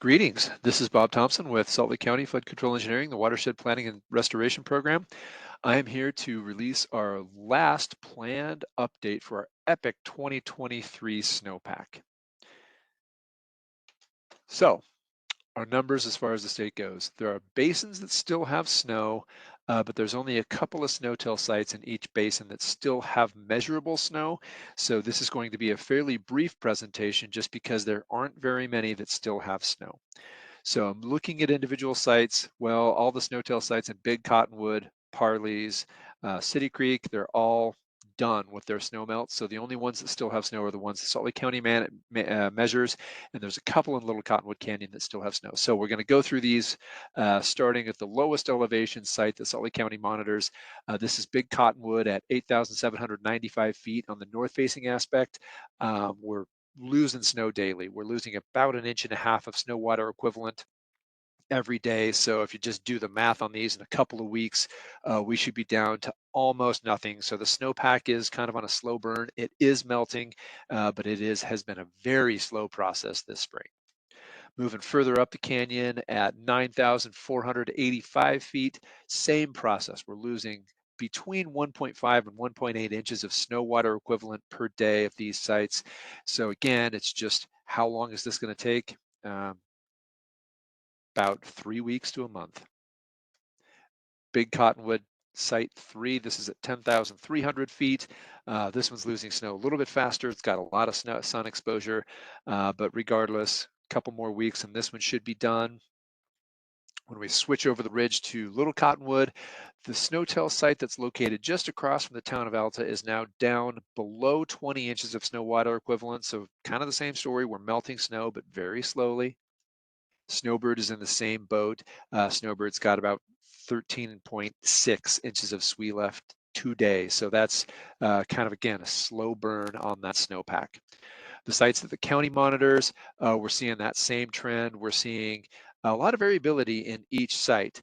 Greetings. This is Bob Thompson with Salt Lake County Flood Control Engineering, the Watershed Planning and Restoration Program. I am here to release our last planned update for our epic 2023 snowpack. So, our numbers as far as the state goes. There are basins that still have snow, but there's only a couple of snow-till sites in each basin that still have measurable snow. So this is going to be a fairly brief presentation just because there aren't very many that still have snow. So I'm looking at individual sites. Well, all the snow-till sites in Big Cottonwood, Parley's, City Creek, they're all done with their snow melt. So the only ones that still have snow are the ones that Salt Lake County measures, and there's a couple in Little Cottonwood Canyon that still have snow. So we're going to go through these starting at the lowest elevation site that Salt Lake County monitors. This is Big Cottonwood at 8,795 feet on the north-facing aspect. We're losing snow daily. We're losing about 1.5 inches of snow water equivalent every day. So if you just do the math on these in a couple of weeks, we should be down to almost nothing. So the snowpack is kind of on a slow burn. It is melting, but has been a very slow process this spring. Moving further up the canyon at 9,485 feet, same process. We're losing between 1.5 and 1.8 inches of snow water equivalent per day of these sites. So again, it's just how long is this going to take? About 3 weeks to a month. Big Cottonwood Site 3, this is at 10,300 feet. This one's losing snow a little bit faster. It's got a lot of sun exposure, but regardless, a couple more weeks and this one should be done. When we switch over the ridge to Little Cottonwood, the snow-till site that's located just across from the town of Alta is now down below 20 inches of snow water equivalent. So kind of the same story. We're melting snow, but very slowly. Snowbird is in the same boat. Snowbird's got about 13.6 inches of SWE left today. So that's kind of, again, a slow burn on that snowpack. The sites that the county monitors, we're seeing that same trend. We're seeing a lot of variability in each site.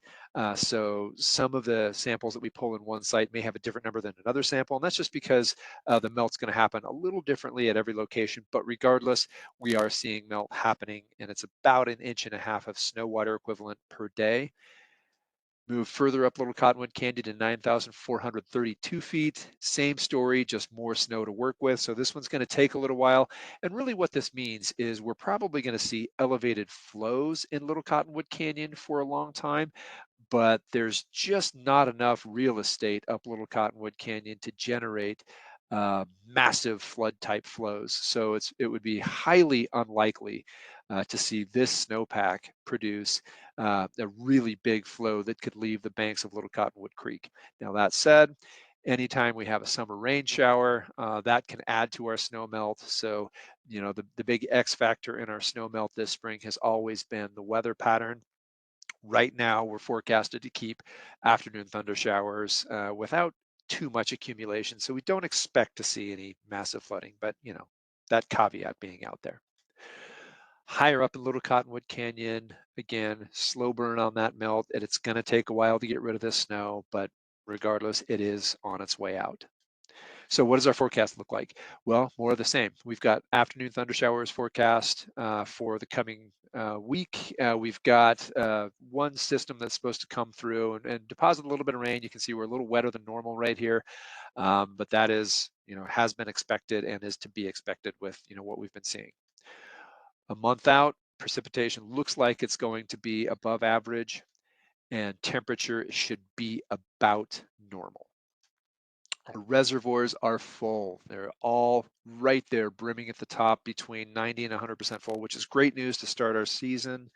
So some of the samples that we pull in one site may have a different number than another sample, and that's just because the melt's going to happen a little differently at every location. But regardless, we are seeing melt happening, and it's about 1.5 inches of snow water equivalent per day. Move further up Little Cottonwood Canyon to 9,432 feet. Same story, just more snow to work with. So this one's going to take a little while. And really what this means is we're probably going to see elevated flows in Little Cottonwood Canyon for a long time, but there's just not enough real estate up Little Cottonwood Canyon to generate massive flood type flows. So it would be highly unlikely to see this snowpack produce a really big flow that could leave the banks of Little Cottonwood Creek. Now that said, anytime we have a summer rain shower, that can add to our snow melt. So, the big X factor in our snow melt this spring has always been the weather pattern. Right now, we're forecasted to keep afternoon thunder showers without too much accumulation. So we don't expect to see any massive flooding, but that caveat being out there. Higher up in Little Cottonwood Canyon, again, slow burn on that melt, and it's going to take a while to get rid of this snow, but regardless, it is on its way out. So what does our forecast look like? Well, more of the same. We've got afternoon thunder showers forecast for the coming week. We've got one system that's supposed to come through and deposit a little bit of rain. You can see we're a little wetter than normal right here, but that is, has been expected and is to be expected with, what we've been seeing. A month out, precipitation looks like it's going to be above average, and temperature should be about normal. The reservoirs are full. They're all right there, brimming at the top, between 90 and 100% full, which is great news to start our season.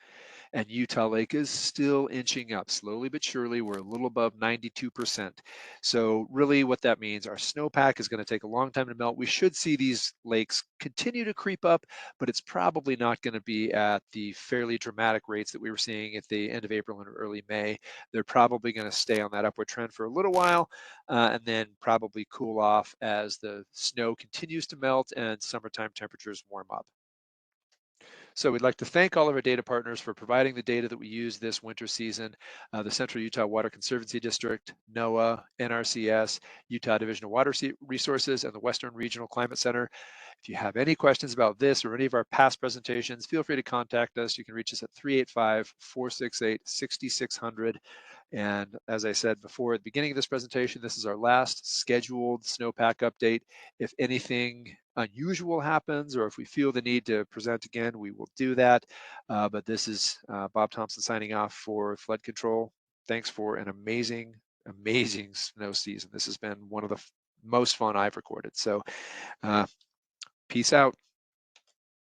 And Utah Lake is still inching up slowly but surely. We're a little above 92%. So really what that means, our snowpack is going to take a long time to melt. We should see these lakes continue to creep up, but it's probably not going to be at the fairly dramatic rates that we were seeing at the end of April and early May. They're probably going to stay on that upward trend for a little while and then probably cool off as the snow continues to melt and summertime temperatures warm up. So we'd like to thank all of our data partners for providing the data that we use this winter season. The Central Utah Water Conservancy District, NOAA, NRCS, Utah Division of Water Resources, and the Western Regional Climate Center. If you have any questions about this or any of our past presentations, feel free to contact us. You can reach us at 385-468-6600. And as I said before at the beginning of this presentation, this is our last scheduled snowpack update. If anything unusual happens or if we feel the need to present again, we will do that. But this is Bob Thompson signing off for Flood Control. Thanks for an amazing, amazing snow season. This has been one of the most fun I've recorded. So peace out.